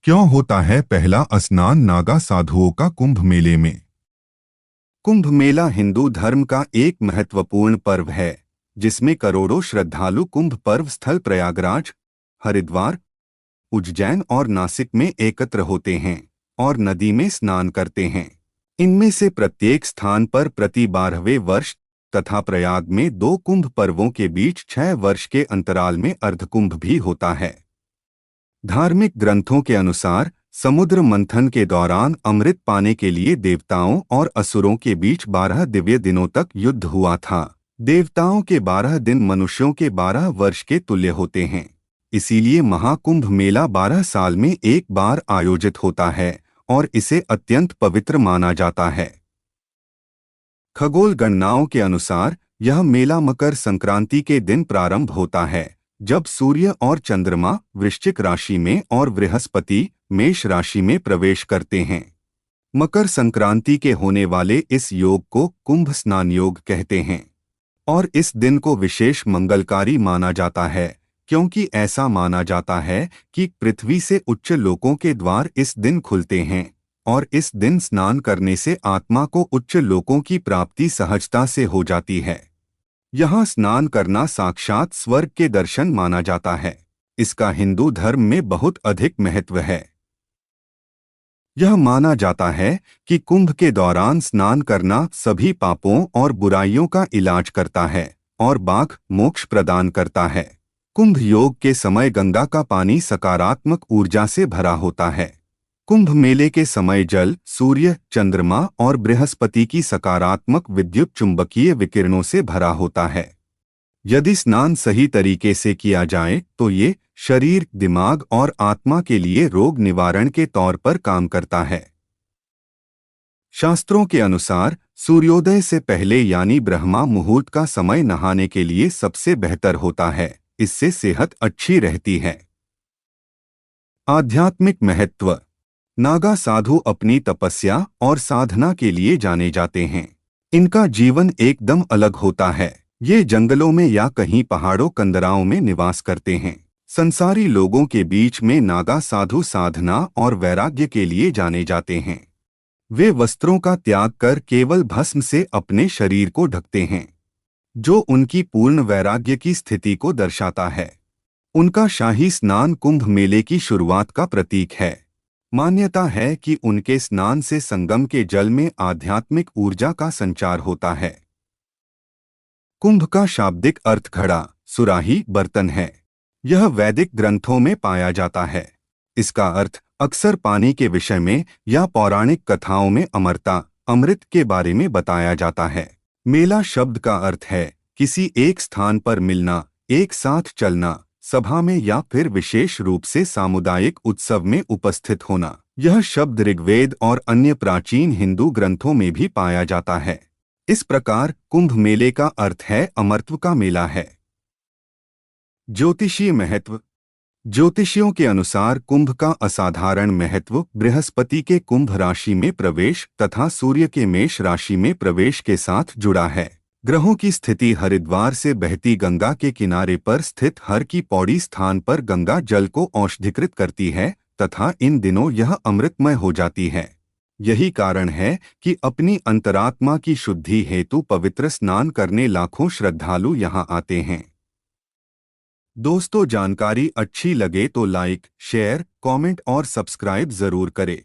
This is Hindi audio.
क्यों होता है पहला स्नान नागा साधुओं का कुंभ मेले में? कुंभ मेला हिंदू धर्म का एक महत्वपूर्ण पर्व है जिसमें करोड़ों श्रद्धालु कुंभ पर्व स्थल प्रयागराज, हरिद्वार, उज्जैन और नासिक में एकत्र होते हैं और नदी में स्नान करते हैं। इनमें से प्रत्येक स्थान पर प्रति 12वें वर्ष तथा प्रयाग में 2 कुंभ पर्वों के बीच 6 वर्ष के अंतराल में अर्धकुंभ भी होता है। धार्मिक ग्रंथों के अनुसार समुद्र मंथन के दौरान अमृत पाने के लिए देवताओं और असुरों के बीच 12 दिव्य दिनों तक युद्ध हुआ था। देवताओं के 12 दिन मनुष्यों के 12 वर्ष के तुल्य होते हैं। इसीलिए महाकुंभ मेला 12 साल में एक बार आयोजित होता है और इसे अत्यंत पवित्र माना जाता है। खगोल गणनाओं के अनुसार यह मेला मकर संक्रांति के दिन प्रारंभ होता है, जब सूर्य और चंद्रमा वृश्चिक राशि में और बृहस्पति मेष राशि में प्रवेश करते हैं। मकर संक्रांति के होने वाले इस योग को कुंभ स्नान योग कहते हैं और इस दिन को विशेष मंगलकारी माना जाता है, क्योंकि ऐसा माना जाता है कि पृथ्वी से उच्च लोकों के द्वार इस दिन खुलते हैं और इस दिन स्नान करने से आत्मा को उच्च लोकों की प्राप्ति सहजता से हो जाती है। यहाँ स्नान करना साक्षात स्वर्ग के दर्शन माना जाता है। इसका हिंदू धर्म में बहुत अधिक महत्व है। यह माना जाता है कि कुंभ के दौरान स्नान करना सभी पापों और बुराइयों का इलाज करता है और बाघ मोक्ष प्रदान करता है। कुंभ योग के समय गंगा का पानी सकारात्मक ऊर्जा से भरा होता है। कुंभ मेले के समय जल, सूर्य, चंद्रमा और बृहस्पति की सकारात्मक विद्युत चुंबकीय विकिरणों से भरा होता है। यदि स्नान सही तरीके से किया जाए तो ये शरीर, दिमाग और आत्मा के लिए रोग निवारण के तौर पर काम करता है। शास्त्रों के अनुसार सूर्योदय से पहले यानी ब्रह्मा मुहूर्त का समय नहाने के लिए सबसे बेहतर होता है। इससे सेहत अच्छी रहती है। आध्यात्मिक महत्व। नागा साधु अपनी तपस्या और साधना के लिए जाने जाते हैं। इनका जीवन एकदम अलग होता है। ये जंगलों में या कहीं पहाड़ों कंदराओं में निवास करते हैं। संसारी लोगों के बीच में नागा साधु साधना और वैराग्य के लिए जाने जाते हैं। वे वस्त्रों का त्याग कर केवल भस्म से अपने शरीर को ढकते हैं, जो उनकी पूर्ण वैराग्य की स्थिति को दर्शाता है। उनका शाही स्नान कुंभ मेले की शुरुआत का प्रतीक है। मान्यता है कि उनके स्नान से संगम के जल में आध्यात्मिक ऊर्जा का संचार होता है। कुंभ का शाब्दिक अर्थ घड़ा, सुराही, बर्तन है। यह वैदिक ग्रंथों में पाया जाता है। इसका अर्थ अक्सर पानी के विषय में या पौराणिक कथाओं में अमरता, अमृत के बारे में बताया जाता है। मेला शब्द का अर्थ है किसी एक स्थान पर मिलना, एक साथ चलना, सभा में या फिर विशेष रूप से सामुदायिक उत्सव में उपस्थित होना। यह शब्द ऋग्वेद और अन्य प्राचीन हिंदू ग्रंथों में भी पाया जाता है। इस प्रकार कुंभ मेले का अर्थ है अमरत्व का मेला है। ज्योतिषीय महत्व। ज्योतिषियों के अनुसार कुंभ का असाधारण महत्व बृहस्पति के कुंभ राशि में प्रवेश तथा सूर्य के मेष राशि में प्रवेश के साथ जुड़ा है। ग्रहों की स्थिति हरिद्वार से बहती गंगा के किनारे पर स्थित हर की पौड़ी स्थान पर गंगा जल को औषधीकृत करती है तथा इन दिनों यह अमृतमय हो जाती है। यही कारण है कि अपनी अंतरात्मा की शुद्धि हेतु पवित्र स्नान करने लाखों श्रद्धालु यहाँ आते हैं। दोस्तों, जानकारी अच्छी लगे तो लाइक, शेयर, कमेंट और सब्सक्राइब जरूर करें।